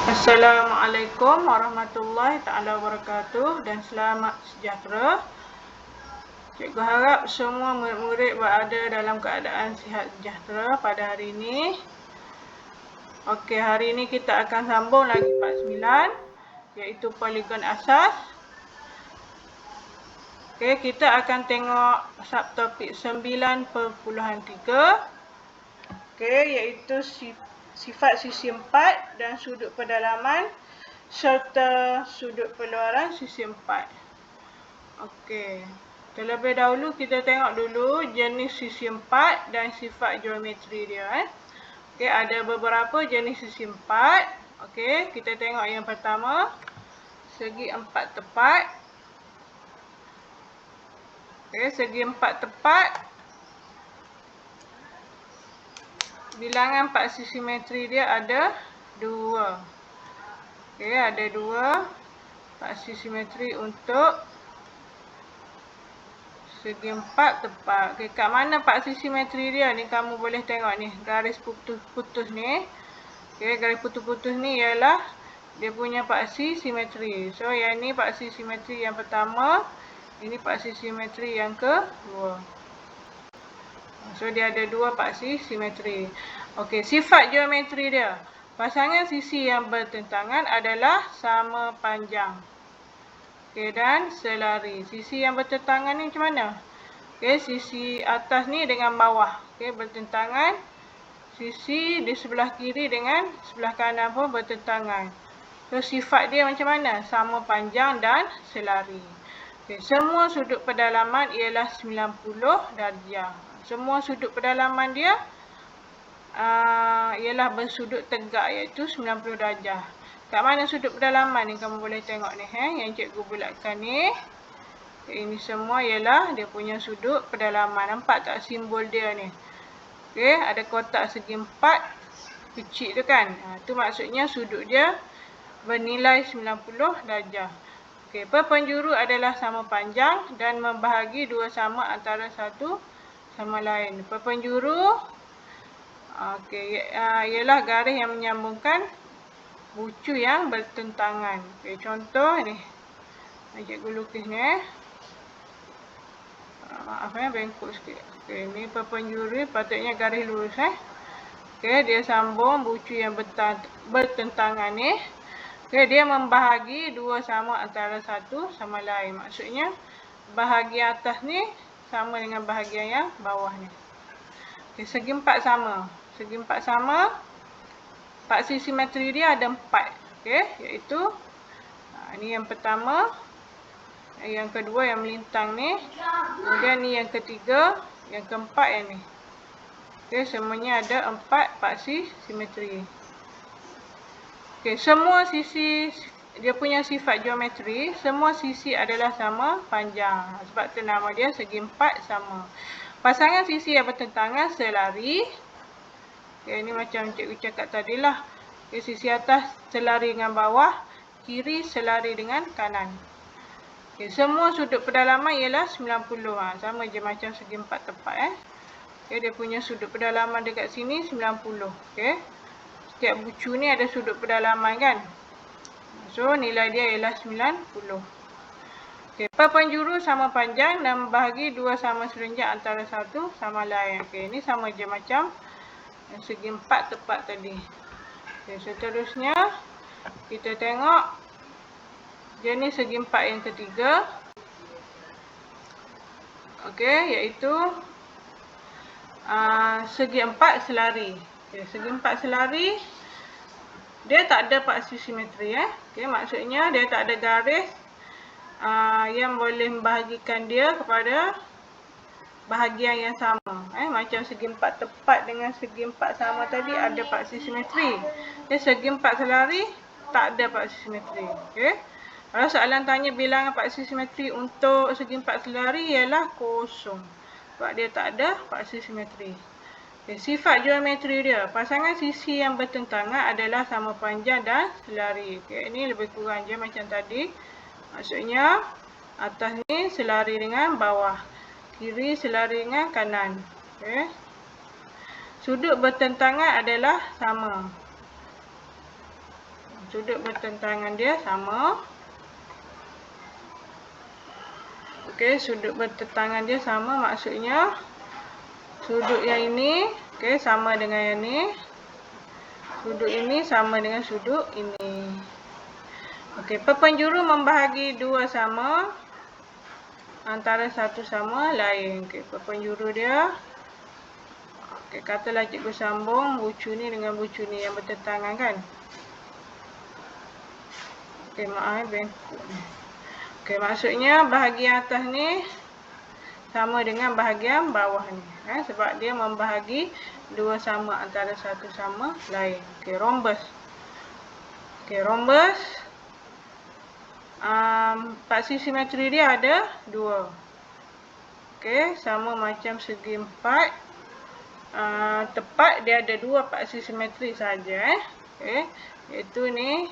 Assalamualaikum warahmatullahi taala wabarakatuh dan selamat sejahtera. Cikgu harap semua murid-murid berada dalam keadaan sihat sejahtera pada hari ini. Okey, hari ini kita akan sambung lagi part 9 iaitu poligon asas. Okey, kita akan tengok subtopik 9.3. Okey, iaitu sifat sisi 4 dan sudut pedalaman serta sudut peluaran sisi 4. Okey. Terlebih dahulu kita tengok dulu jenis sisi 4 dan sifat geometri dia. Okey, ada beberapa jenis sisi 4. Okey, kita tengok yang pertama, segi 4 tepat. Okey, segi 4 tepat. Bilangan paksi simetri dia ada 2. Okey, ada 2 paksi simetri untuk segi 4 tepat. Okey, kat mana paksi simetri dia ni kamu boleh tengok ni, garis putus-putus ni. Okey, garis putus-putus ni ialah dia punya paksi simetri. So, yang ni paksi simetri yang pertama, ini paksi simetri yang kedua. So, dia ada 2 paksi simetri. Okey, sifat geometri dia. Pasangan sisi yang bertentangan adalah sama panjang. Okey, dan selari. Sisi yang bertentangan ni macam mana? Okey, sisi atas ni dengan bawah. Okey, bertentangan. Sisi di sebelah kiri dengan sebelah kanan pun bertentangan. So, sifat dia macam mana? Sama panjang dan selari. Okey, semua sudut pedalaman ialah 90 darjah. Semua sudut pedalaman dia ialah bersudut tegak iaitu 90 darjah. Kat mana sudut pedalaman ni kamu boleh tengok ni yang cikgu bulatkan ni. Ini semua ialah dia punya sudut pedalaman. Nampak tak simbol dia ni? Okey, ada kotak segi 4 kecil tu kan. Tu maksudnya sudut dia bernilai 90 darjah. Okey, perpenjuru adalah sama panjang dan membahagi dua sama antara satu sama lain. Perpenjuru ialah garis yang menyambungkan bucu yang bertentangan. Okey, contoh ni. Cikgu lukis ni maaf bengkok sikit. Okey, ni perpenjuru, patutnya garis lurus Okey, dia sambung bucu yang bertentangan ni. Okey, dia membahagi dua sama antara satu sama lain. Maksudnya bahagian atas ni sama dengan bahagian yang bawah ni. Okey, segi 4 sama. Segi 4 sama. Paksi simetri dia ada 4. Okey, iaitu ni yang pertama, yang kedua yang melintang ni, kemudian ni yang ketiga, yang keempat yang ni. Okey, semuanya ada 4 paksi simetri. Okey, semua sisi dia punya sifat geometri, semua sisi adalah sama panjang. Sebab tu nama dia segi 4 sama. Pasangan sisi yang bertentangan selari. Okey, ini macam cikgu cakap tadilah. Okey, sisi atas selari dengan bawah, kiri selari dengan kanan. Okey, semua sudut pedalaman ialah 90. Sama je macam segi 4 tepat Okey, dia punya sudut pedalaman dekat sini 90. Okey. Setiap bucu ni ada sudut pedalaman kan? So, nilai dia ialah 90. Okey, perpenjuru sama panjang dan membahagi dua sama serenjak antara satu sama lain. Okey, ini sama je macam segi 4 tepat tadi. Okey, seterusnya kita tengok jenis segi 4 yang ketiga. Okey, iaitu segi 4 selari. Okay, segi 4 selari dia tak ada paksi simetri Okey, maksudnya dia tak ada garis yang boleh membahagikan dia kepada bahagian yang sama. Macam segi 4 tepat dengan segi 4 sama tadi ada paksi simetri. Okay, segi 4 selari tak ada paksi simetri. Okey. Kalau soalan tanya bilangan paksi simetri untuk segi 4 selari ialah kosong. Sebab dia tak ada paksi simetri. Okay, sifat geometri dia. Pasangan sisi yang bertentangan adalah sama panjang dan selari. Okay, ini lebih kurang je macam tadi. Maksudnya, atas ni selari dengan bawah. Kiri selari dengan kanan. Okay. Sudut bertentangan adalah sama. Sudut bertentangan dia sama. Okey, sudut bertentangan dia sama, maksudnya sudut yang ini sama dengan yang ni. Sudut ini sama dengan sudut ini. Okey, perpenjuru membahagi dua sama antara satu sama lain. Okey, perpenjuru dia. Okey, katalah cikgu sambung bucu ni dengan bucu ni yang bertentangan kan. Okey, maaf bengkok ni. Okey, maksudnya bahagian atas ni sama dengan bahagian bawah ni. Sebab dia membahagi dua sama antara satu sama lain. Okey, rhombus. Okey, rhombus. Paksi simetri dia ada dua. Okey, sama macam segi empat. Tepat dia ada dua paksi simetri saja. Okey, iaitu ni.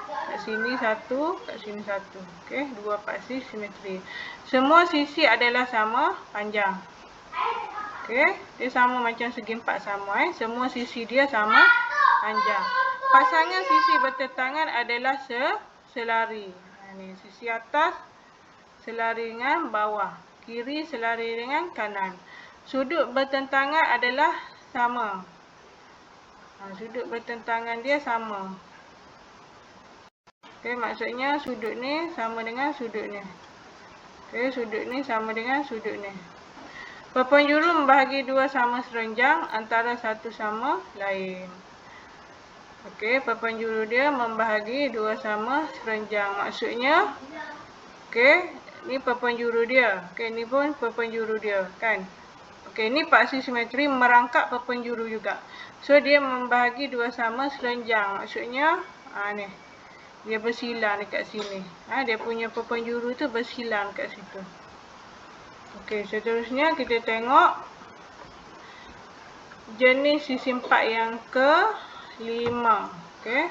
Kat sini satu, kat sini satu. Okey, dua paksi simetri. Semua sisi adalah sama panjang. Okey, dia sama macam segi empat sama. Semua sisi dia sama panjang. Pasangan sisi bertentangan adalah selari. Ni sisi atas selari dengan bawah, kiri selari dengan kanan. Sudut bertentangan adalah sama. Sudut bertentangan dia sama. Okey, maksudnya sudut ni sama dengan sudut ni. Okey, sudut ni sama dengan sudut ni. Perpenjuru membahagi dua sama serenjang antara satu sama lain. Okey, perpenjuru dia membahagi dua sama serenjang. Maksudnya, okey, ni perpenjuru dia. Okey, ni pun perpenjuru dia, kan? Okey, ni paksi simetri merangkap perpenjuru juga. So, dia membahagi dua sama serenjang. Maksudnya, ni. Dia bersilang dekat sini. Dia punya perpenjuru tu bersilang dekat situ. Okey, seterusnya kita tengok jenis sisi empat yang ke-5. Okey.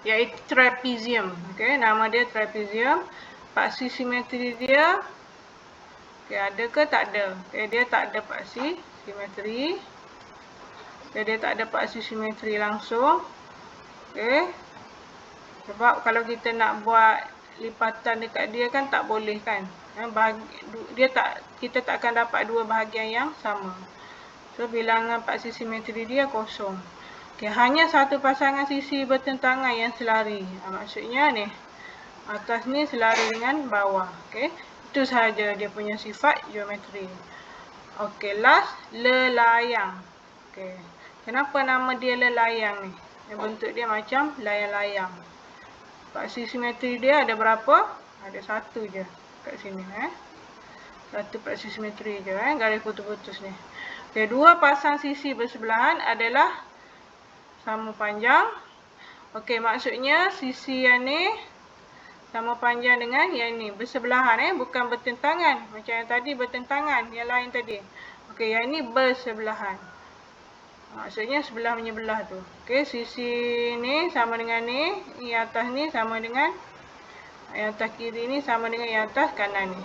Iaitu trapezium. Okey, nama dia trapezium. Paksi simetri dia ada ke tak ada? Okey, dia tak ada paksi simetri. Okey, dia tak ada paksi simetri langsung. Okey. Sebab kalau kita nak buat lipatan dekat dia kan tak boleh kan. Kita tak akan dapat dua bahagian yang sama. So bilangan paksi simetri dia kosong. Okey, hanya satu pasangan sisi bertentangan yang selari. Maksudnya ni. Atas ni selari dengan bawah. Okey. Itu sahaja dia punya sifat geometri. Okey, last lelayang. Okey. Kenapa nama dia lelayang ni? Bentuk dia macam layang-layang. Paksi simetri dia ada berapa? Ada satu je kat sini. Satu paksi simetri je. Garis putus-putus ni. Okay, dua pasang sisi bersebelahan adalah sama panjang. Okey, maksudnya sisi yang ni sama panjang dengan yang ni. Bersebelahan. Bukan bertentangan. Macam yang tadi bertentangan. Yang lain tadi. Okey, yang ni bersebelahan. Maksudnya sebelah menyebelah tu. Okey, sisi ni sama dengan ni. Yang atas ni sama dengan yang atas kiri ni sama dengan yang atas kanan ni.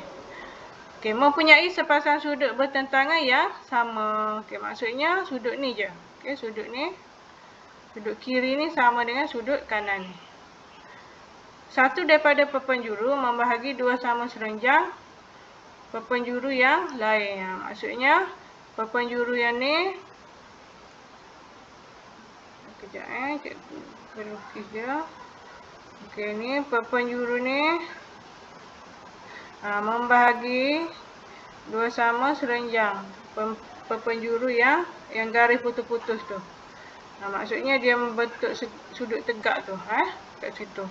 Okey, mempunyai sepasang sudut bertentangan yang sama. Okey, maksudnya sudut ni je. Okey, sudut ni. Sudut kiri ni sama dengan sudut kanan ni. Satu daripada perpenjuru membahagi dua sama serenjang perpenjuru yang lain. Maksudnya perpenjuru yang ni. Sekejap cikgu lukis dia. Okey, ni perpenjuru ni membahagi dua sama serenjang perpenjuru yang garis putus-putus tu. Maksudnya dia membentuk sudut tegak tu, kat situ.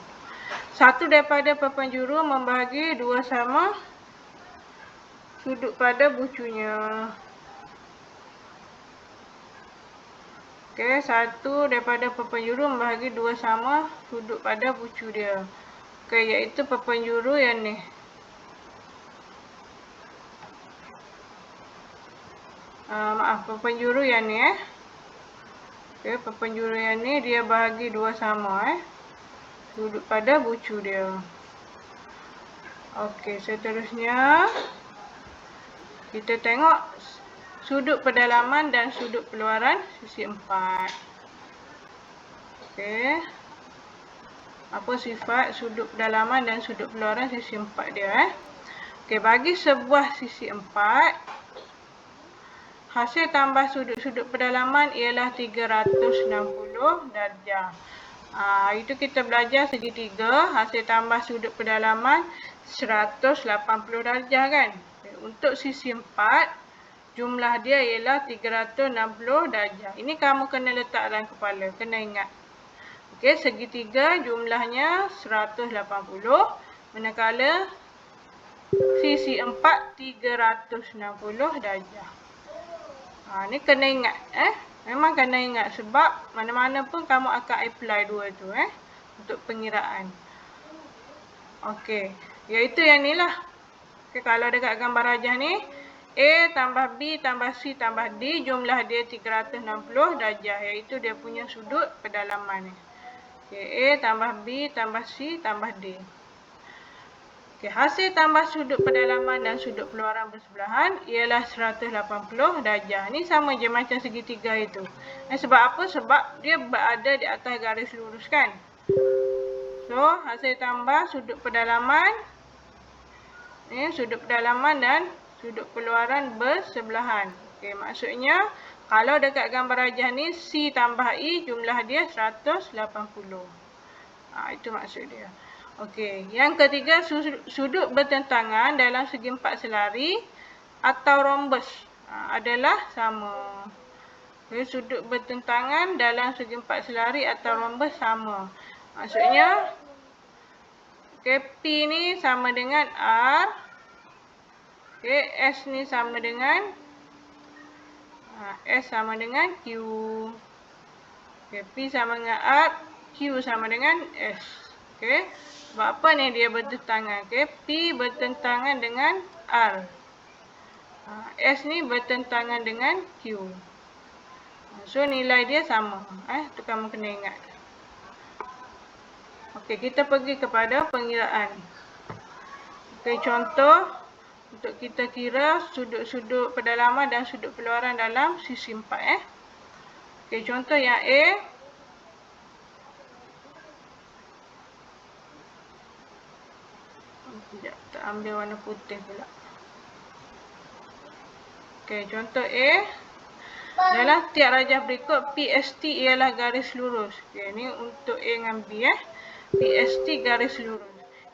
Satu daripada perpenjuru membahagi dua sama sudut pada bucunya. Okey, satu daripada perpenjuru membahagi dua sama sudut pada bucu dia. Okey, iaitu perpenjuru yang ni. Perpenjuru yang ni Okey, perpenjuru yang ni dia bahagi dua sama sudut pada bucu dia. Okey, seterusnya kita tengok sudut pedalaman dan sudut peluaran sisi empat. Okey. Apa sifat sudut pedalaman dan sudut keluaran sisi 4 dia. Okey, bagi sebuah sisi 4, hasil tambah sudut-sudut pedalaman ialah 360 darjah. Itu kita belajar segitiga, hasil tambah sudut pedalaman 180 darjah kan. Untuk sisi 4, jumlah dia ialah 360 darjah. Ini kamu kena letak dalam kepala, kena ingat. Okey, segitiga jumlahnya 180, manakala sisi 4 360 darjah. Ni kena ingat Memang kena ingat sebab mana-mana pun kamu akan apply dua tu untuk pengiraan. Okey, iaitu yang ni lah. Okey, kalau dekat gambar rajah ni, A tambah B tambah C tambah D, jumlah dia 360 darjah, iaitu dia punya sudut pedalaman ni. Okey, A tambah B tambah C tambah D. Okey, hasil tambah sudut pedalaman dan sudut keluaran bersebelahan ialah 180 darjah. Ni sama je macam segitiga itu. Sebab apa? Sebab dia berada di atas garis lurus kan. So, hasil tambah sudut pedalaman dan sudut keluaran bersebelahan. Okey, maksudnya kalau dekat gambar rajah ni C tambah E, jumlah dia 180. Itu maksud dia. Okey, yang ketiga, sudut bertentangan dalam segi 4 selari atau rhombus adalah sama. Okay, sudut bertentangan dalam segi 4 selari atau rhombus sama. Maksudnya, P ni sama dengan R. S ni sama dengan S sama dengan Q. P sama dengan R, Q sama dengan S. Sebab apa ni dia bertentangan? P bertentangan dengan R. S ni bertentangan dengan Q. So, nilai dia sama. Itu kamu kena ingat. Okey, kita pergi kepada pengiraan. Contoh untuk kita kira sudut-sudut pedalaman dan sudut keluaran dalam sisi 4. Contoh yang A. Sekejap, tak ambil warna putih pula. Contoh A. Dalam tiap rajah berikut, PST ialah garis lurus. Ni untuk A dengan B. PST garis lurus.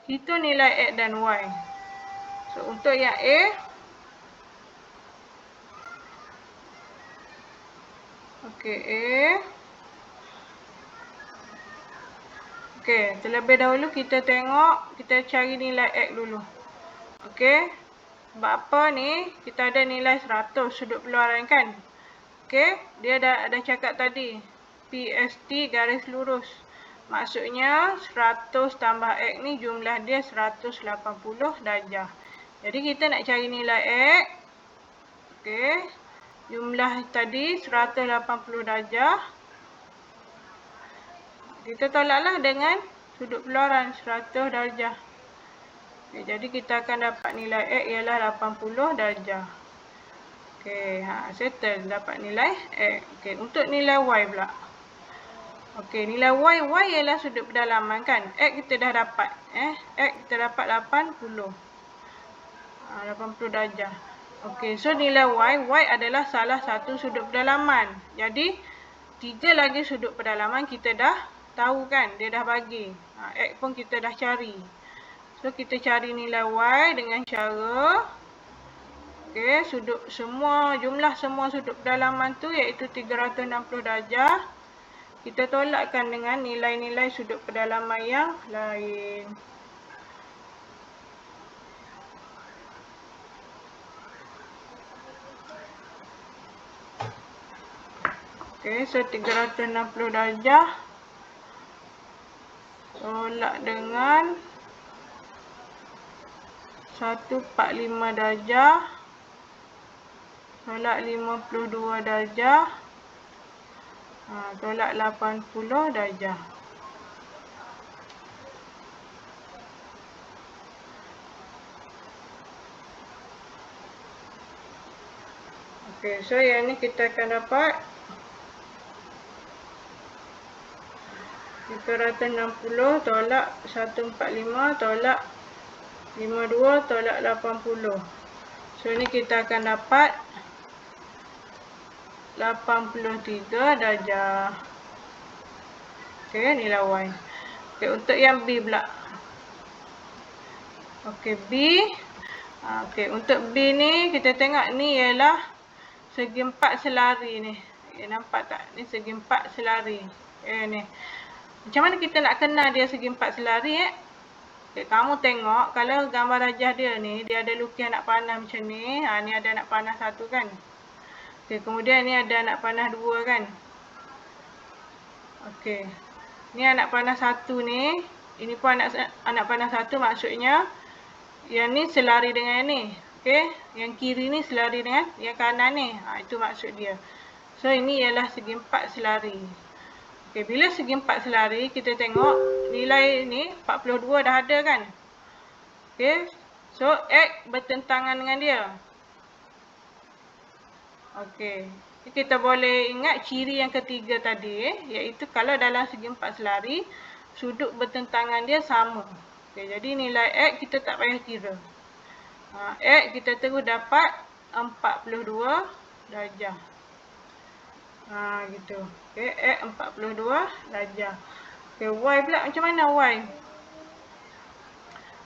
Hitung nilai X dan Y. So, untuk yang A. A. Terlebih dahulu kita cari nilai X dulu. Sebab apa ni? Kita ada nilai 100 sudut keluaran kan? Dia dah cakap tadi. PST garis lurus. Maksudnya 100 tambah X ni jumlah dia 180 darjah. Jadi kita nak cari nilai X. Jumlah tadi 180 darjah. Kita tolaklah dengan sudut keluaran 100 darjah. Jadi kita akan dapat nilai X ialah 80 darjah. Settle, dapat nilai X. Untuk nilai Y pula. Nilai Y ialah sudut pedalaman kan. X kita dah dapat. X kita dapat 80. 80 darjah. So nilai Y adalah salah satu sudut pedalaman. Jadi, 3 lagi sudut pedalaman kita dah tahu kan. Dia dah bagi. X pun kita dah cari. So, kita cari nilai Y dengan cara jumlah semua sudut pedalaman tu iaitu 360 darjah. Kita tolakkan dengan nilai-nilai sudut pedalaman yang lain. So 360 darjah tolak dengan 145 darjah, tolak 52 darjah, tolak 80 darjah. So yang ni kita akan dapat 360 tolak 145 tolak 52 tolak 80. So ni kita akan dapat 83 darjah. Okey, nilai Y. Okey, untuk yang B pula. Okey, B. Okey, untuk B ni kita tengok ni ialah segi 4 selari ni. Nampak tak? Ni segi 4 selari. Ni. Macam mana kita nak kenal dia segi 4 selari Okay, kamu tengok kalau gambar rajah dia ni, dia ada lukis anak panah macam ni. Ni ada anak panah satu kan. Okay, kemudian ni ada anak panah dua kan. Okay. Ni anak panah satu ni. Ini pun anak panah satu, maksudnya yang ni selari dengan yang ni. Okay. Yang kiri ni selari dengan yang kanan ni. Itu maksud dia. So, ini ialah segi 4 selari. Okay, bila segi 4 selari, kita tengok nilai ni 42 dah ada kan. Okay, so X bertentangan dengan dia. Okay, kita boleh ingat ciri yang ketiga tadi, iaitu kalau dalam segi 4 selari, sudut bertentangan dia sama. Okay, jadi nilai X kita tak payah kira. X kita terus dapat 42 darjah. Gitu. Okay, X 42 darjah. Okay, Y pula macam mana Y?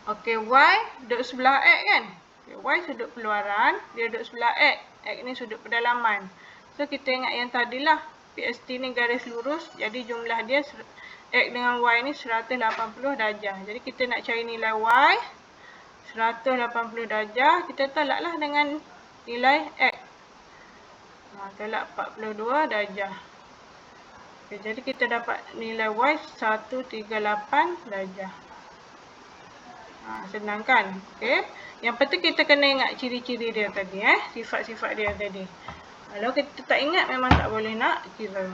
Okay, Y duduk sebelah X kan? Okay, Y sudut keluaran, dia duduk sebelah X. X ni sudut pedalaman. So, kita ingat yang tadilah. PST ni garis lurus, jadi jumlah dia X dengan Y ni 180 darjah. Jadi, kita nak cari nilai Y 180 darjah, kita tolaklah dengan nilai X. Tolak 42 darjah. Okay, jadi kita dapat nilai Y 138 darjah. Senang kan? Okay. Yang penting kita kena ingat ciri-ciri dia tadi. Sifat-sifat dia tadi. Kalau kita tak ingat, memang tak boleh nak kira.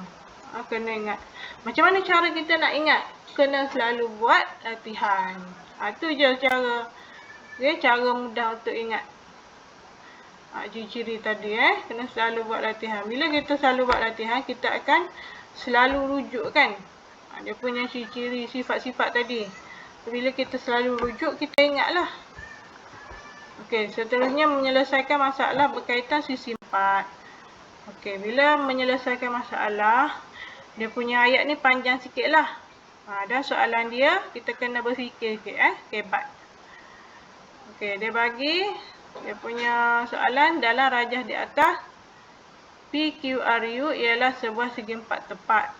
Kena ingat. Macam mana cara kita nak ingat? Kena selalu buat latihan. Itu je cara. Okay, cara mudah untuk ingat ciri-ciri tadi. Kena selalu buat latihan. Bila kita selalu buat latihan, kita akan selalu rujuk kan. Dia punya ciri-ciri, sifat-sifat tadi. Bila kita selalu rujuk, kita ingatlah. Okey, seterusnya menyelesaikan masalah berkaitan sisi 4. Okey, bila menyelesaikan masalah, dia punya ayat ni panjang sikit lah. Dan soalan dia, kita kena berfikir sikit. Kebat. Okey, dia bagi, dia punya soalan dalam rajah di atas, PQRU ialah sebuah segi 4 tepat.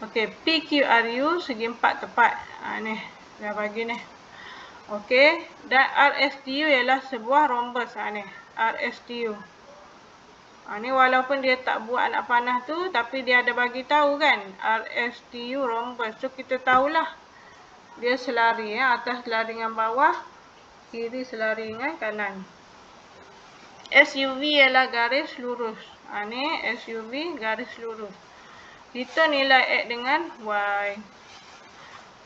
Okey, PQRU segi 4 tepat. Ni, dah bagi ni. Okey, dan RSTU ialah sebuah rhombus. Ni, RSTU. Ni walaupun dia tak buat anak panah tu, tapi dia ada bagi tahu kan, RSTU rhombus. So, kita tahulah dia selari. Atas selari dengan bawah, kiri selari dengan kanan. SUV ialah garis lurus. Ni SUV garis lurus. Kita nilai X dengan Y.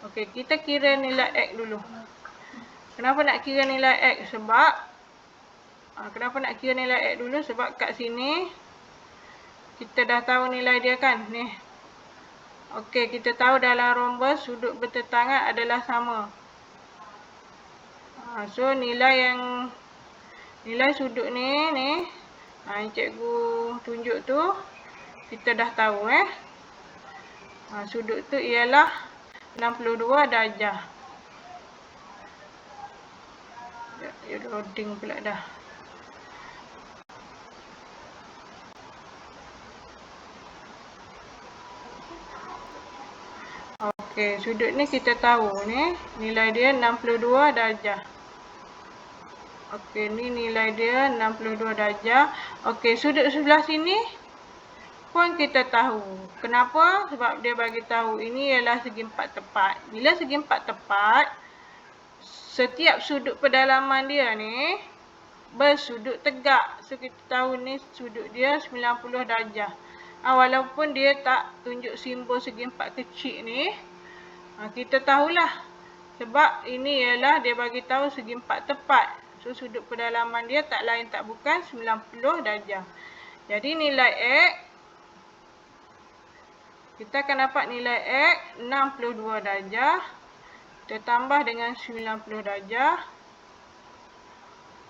Okey, kita kira nilai X dulu. Kenapa nak kira nilai X? Sebab, kenapa nak kira nilai X dulu? Sebab kat sini, kita dah tahu nilai dia kan? Ni. Okey, kita tahu dalam rhombus, sudut bertentangan adalah sama. So, nilai sudut ni, yang cikgu tunjuk tu, kita dah tahu sudut tu ialah 62 darjah. Dia loading pula dah. Okey, sudut ni kita tahu ni, nilai dia 62 darjah. Okey, ni nilai dia 62 darjah. Okey, sudut sebelah sini pun kita tahu. Kenapa? Sebab dia bagi tahu ini ialah segi 4 tepat. Bila segi 4 tepat, setiap sudut pedalaman dia ni bersudut tegak. So, kita tahu ni sudut dia 90 darjah. Walaupun dia tak tunjuk simbol segi 4 kecil ni, kita tahulah. Sebab ini ialah dia bagi tahu segi 4 tepat. So, So, sudut pedalaman dia tak lain tak bukan 90 darjah. Jadi, nilai X, kita akan dapat nilai X 62 darjah. Kita tambah dengan 90 darjah.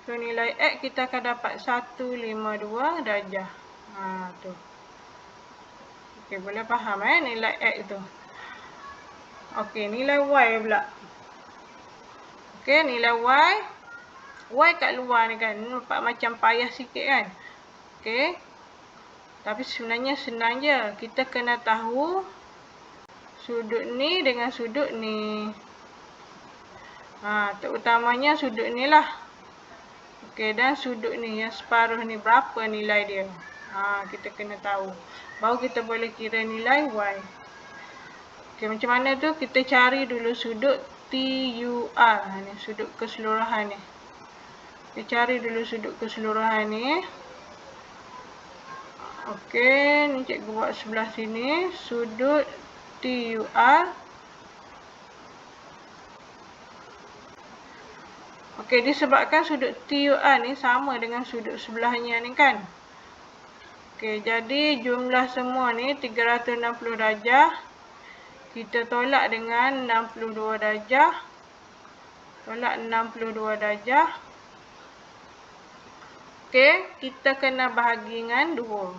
So, nilai X kita akan dapat 152 darjah. Tu. Okey, boleh faham nilai X tu. Okey, nilai Y pula. Okey, nilai Y. Y kat luar ni kan, nampak macam payah sikit kan. Okey. Tapi sebenarnya senang je. Kita kena tahu sudut ni dengan sudut ni. Terutamanya sudut ni lah. Okey, dan sudut ni yang separuh ni berapa nilai dia. Kita kena tahu. Baru kita boleh kira nilai Y. Okey, macam mana tu? Kita cari dulu sudut TUR. Ni sudut keseluruhan ni. Kita cari dulu sudut keseluruhan ni. Okey, ni cikgu buat sebelah sini. Sudut TUR. Okey, disebabkan sudut TUR ni sama dengan sudut sebelahnya ni kan. Okey, jadi jumlah semua ni 360 darjah. Kita tolak dengan 62 darjah. Tolak 62 darjah. Okey, kita kena bahagi dengan 2.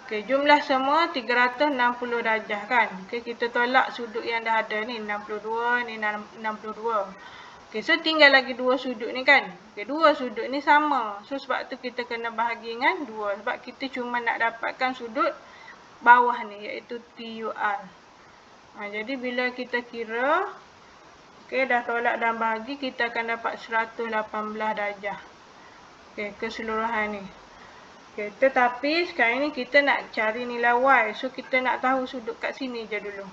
Okey, jumlah semua 360 darjah kan. Okey, kita tolak sudut yang dah ada ni 62, ni 62. Okey, so tinggal lagi 2 sudut ni kan. Okey, 2 sudut ni sama. So sebab tu kita kena bahagi dengan 2 sebab kita cuma nak dapatkan sudut bawah ni iaitu TUR. Jadi bila kita kira, okey, dah tolak dan bahagi, kita akan dapat 118 darjah. Okey, keseluruhan ni. Okey, tetapi sekarang ni kita nak cari nilai Y. So kita nak tahu sudut kat sini je dulu.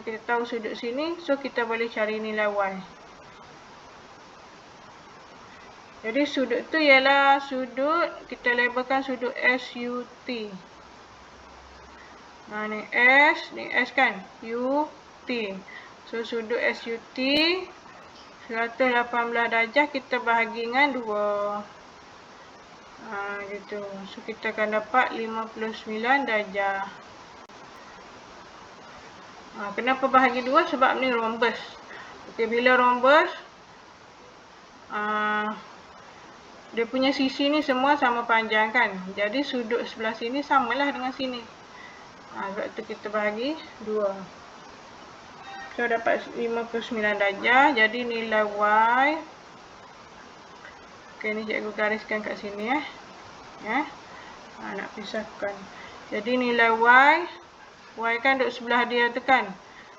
Kita tahu sudut sini, so kita boleh cari nilai Y. Jadi sudut tu ialah sudut, kita labelkan sudut SUT. Ni S, ni S kan? UT. So sudut SUT 118 darjah kita bahagi dengan 2. Gitu. So kita akan dapat 59 darjah. Kenapa bahagi 2? Sebab ni rhombus. Okey, bila rhombus, dia punya sisi ni semua sama panjang kan. Jadi sudut sebelah sini samalah dengan sini. Sebab tu kita bahagi 2. So dapat 59 darjah. Jadi nilai Y. Okey, ni cikgu gariskan kat sini nak pisahkan. Jadi nilai Y kan duduk sebelah dia tu kan.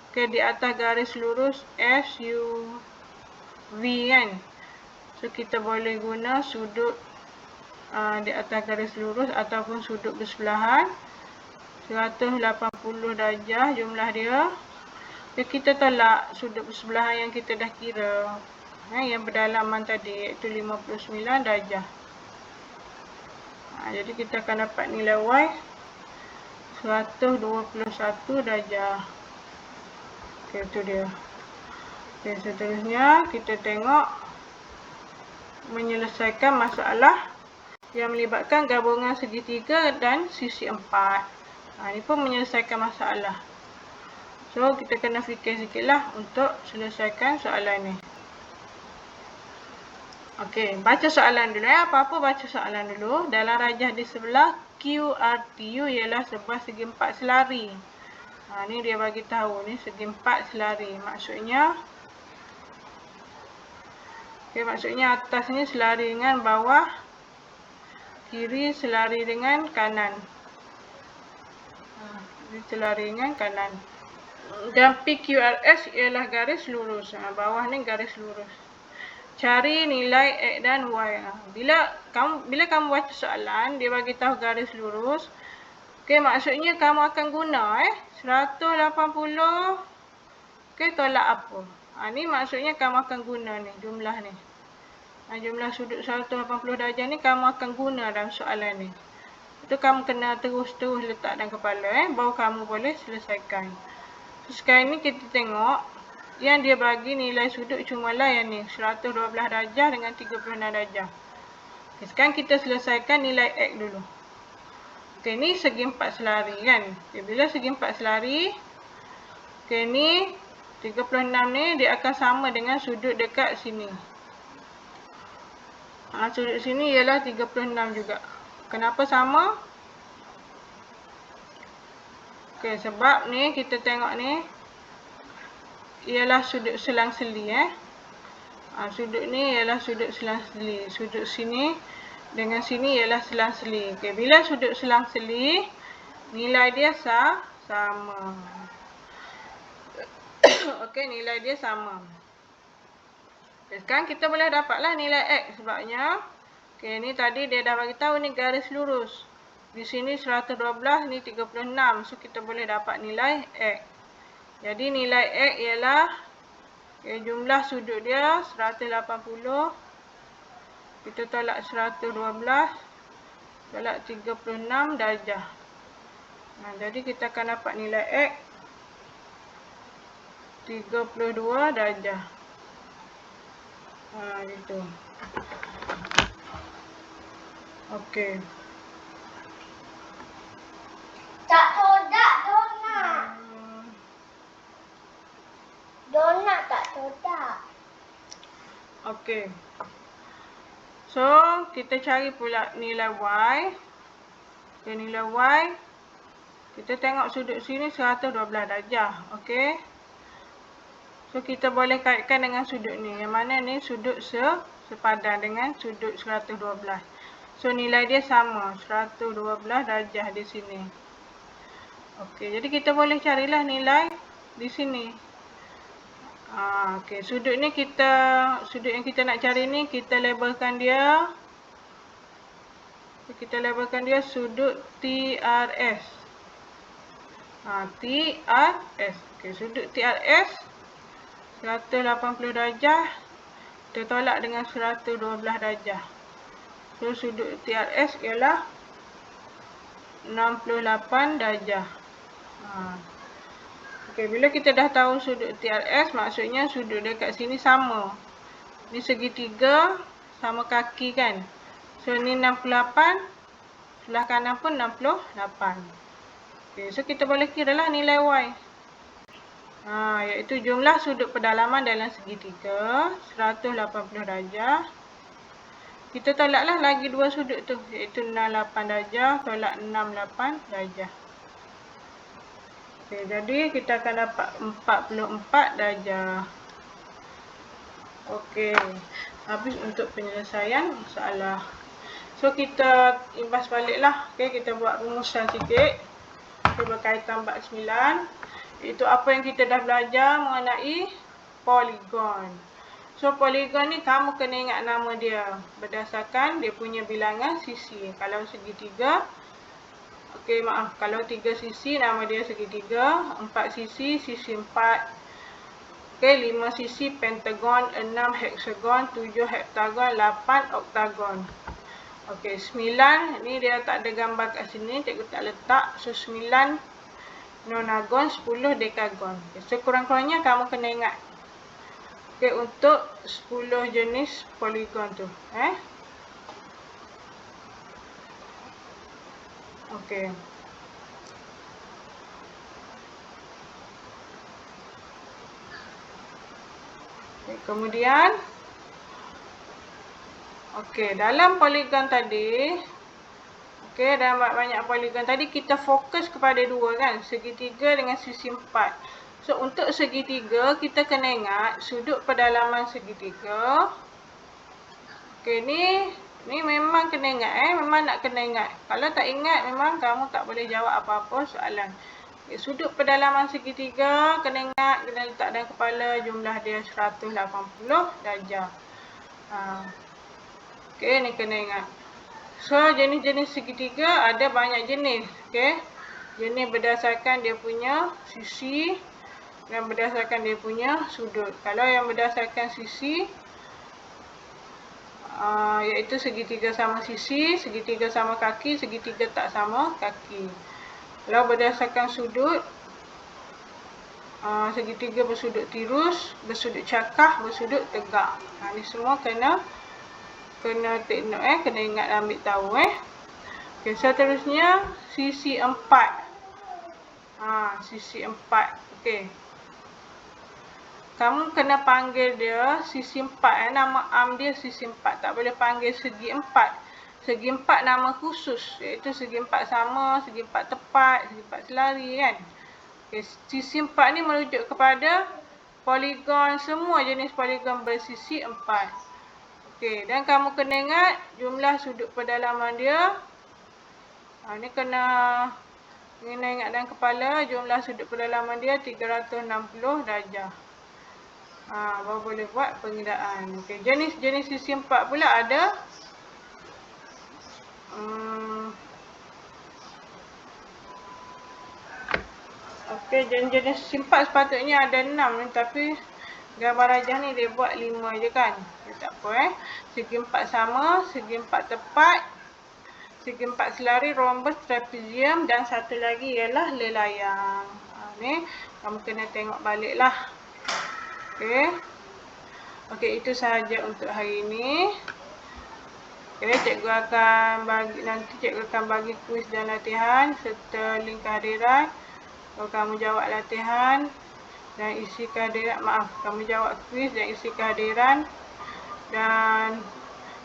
Okey, di atas garis lurus SUV kan. So kita boleh guna sudut di atas garis lurus ataupun sudut bersebelahan. 180 darjah jumlah dia. Okay, kita tolak sudut bersebelahan yang kita dah kira. Yang berdalaman tadi iaitu 59 darjah. Jadi kita akan dapat nilai Y 121 darjah. Okey, itu dia. Okey, seterusnya kita tengok menyelesaikan masalah yang melibatkan gabungan segitiga dan sisi 4. Ini pun menyelesaikan masalah. So, kita kena fikir sikitlah untuk selesaikan soalan ni. Okey, baca soalan dulu Apa-apa baca soalan dulu. Dalam rajah di sebelah, QRTU ialah sebuah segi 4 selari. Ni dia bagi tahu ni segi 4 selari. Maksudnya atas ni selari dengan bawah, kiri selari dengan kanan. Selari dengan kanan. Dan PQRS ialah garis lurus. Bawah ni garis lurus. Cari nilai X dan Y. Bila kamu baca soalan, dia bagi tahu garis lurus. Okey, maksudnya kamu akan guna 180. Okey, tolak apa? Ni maksudnya kamu akan guna ni jumlah ni. Jumlah sudut 180 darjah ni kamu akan guna dalam soalan ni. Itu kamu kena terus-terus letak dalam kepala baru kamu boleh selesaikan. So, sekarang ni kita tengok yang dia bagi nilai sudut cumalah yang ni, 112 darjah dengan 36 darjah. Okay, sekarang kita selesaikan nilai X dulu. Okay, ni segi 4 selari kan. Okay, bila segi 4 selari, okay, ni 36 ni dia akan sama dengan sudut dekat sini. Sudut sini ialah 36 juga. Kenapa sama? Okay, sebab ni kita tengok ni ialah sudut selang-seli sudut ni ialah sudut selang-seli. Sudut sini dengan sini ialah selang-seli. Okay, bila sudut selang-seli, nilai dia sama. Okey, nilai dia sama. Okay, sekarang kita boleh dapatlah nilai X sebabnya okey, ni tadi dia dah bagi tahu ni garis lurus. Di sini 112, ni 36. So kita boleh dapat nilai X. Jadi nilai X ialah jumlah sudut dia 180. Kita tolak 112, tolak 36 darjah. Jadi kita akan dapat nilai X 32 darjah. Gitu. Okey. Tak todak donat. Donat tak todak. Okey. So, kita cari pula nilai Y. Okay, nilai Y. Kita tengok sudut sini 112 darjah. Okey. So, kita boleh kaitkan dengan sudut ni. Yang mana ni sudut sepadan dengan sudut 112. So, nilai dia sama. 112 darjah di sini. Okey, jadi kita boleh carilah nilai di sini. Okey, sudut ni sudut yang kita nak cari ni kita labelkan dia. Kita labelkan dia sudut TRS. TRS. Okey, sudut TRS 180 darjah. Kita tolak dengan 112 darjah. So, sudut TRS ialah 68 darjah. Okey, bila kita dah tahu sudut TRS, maksudnya sudut dekat sini sama. Ni segitiga sama kaki kan. So, ni 68. Sebelah kanan pun 68. Okey, so kita boleh kiralah nilai Y. Iaitu jumlah sudut pedalaman dalam segitiga 180 darjah. Kita tolaklah lagi dua sudut tu, iaitu 68 darjah tolak 68 darjah. Okey, jadi kita akan dapat 44 darjah. Okey, habis untuk penyelesaian masalah. So, kita imbas baliklah. Okey, kita buat rumusan sikit. Okay, berkaitan bab 9. Itu apa yang kita dah belajar mengenai poligon. So, poligon ni kamu kena ingat nama dia berdasarkan dia punya bilangan sisi. Kalau segitiga, okey, maaf, kalau 3 sisi nama dia segitiga, 4 sisi, sisi 4. Okey, 5 sisi pentagon, 6 heksagon, 7 heptagon, 8 oktagon. Okey, 9 ni dia tak ada gambar kat sini, cikgu tak letak. So, 9 nonagon, 10 dekagon. Okay, so, kurang-kurangnya kamu kena ingat. Okey, untuk 10 jenis poligon tu. Okey. Okay, kemudian okey, dalam poligon tadi, okey, dalam banyak poligon tadi kita fokus kepada dua kan, segitiga dengan sisi 4. So, untuk segitiga kita kena ingat sudut pedalaman segitiga. Okey, ni memang kena ingat memang nak kena ingat. Kalau tak ingat memang kamu tak boleh jawab apa-apa soalan. Okay, sudut pedalaman segitiga kena ingat, kena letak dalam kepala, jumlah dia 180 darjah. Okey, ni kena ingat. So, jenis-jenis segitiga ada banyak jenis. Okey. Jenis berdasarkan dia punya sisi dan berdasarkan dia punya sudut. Kalau yang berdasarkan sisi, iaitu segitiga sama sisi, segitiga sama kaki, segitiga tak sama kaki. Kalau berdasarkan sudut, segitiga bersudut tirus, bersudut cakah, bersudut tegak. Ni semua kena take note, kena ingat ambil tahu Okey, seterusnya sisi 4. Sisi 4. Okey. Kamu kena panggil dia sisi 4 nama arm dia sisi 4. Tak boleh panggil segi 4. Segi 4 nama khusus, iaitu segi 4 sama, segi 4 tepat, segi 4 selari kan. Okey, sisi 4 ni merujuk kepada poligon, semua jenis poligon bersisi 4. Okey, dan kamu kena ingat jumlah sudut pedalaman dia. Ni kena ingat dalam kepala, jumlah sudut pedalaman dia 360 darjah. Baru boleh buat pengiraan. Okey, jenis sisi 4 pula ada Okey, jenis sisi 4 sepatutnya ada 6 tapi gambar rajah ni dia buat 5 je kan. Tak apa Segi 4 sama, segi 4 tepat, segi 4 selari, rhombus, trapezium dan satu lagi ialah lelayang. Ni kamu kena tengok balik lah. Okey, itu sahaja untuk hari ini. Okey, cikgu akan bagi kuis dan latihan serta link kehadiran. Kalau kamu jawab latihan dan isi kehadiran, kamu jawab kuis dan isi kehadiran dan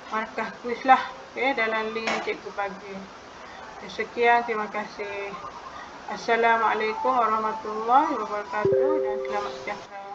markah kuis lah dalam link yang cikgu bagi. Sekian, terima kasih. Assalamualaikum warahmatullahi wabarakatuh dan selamat sejahtera.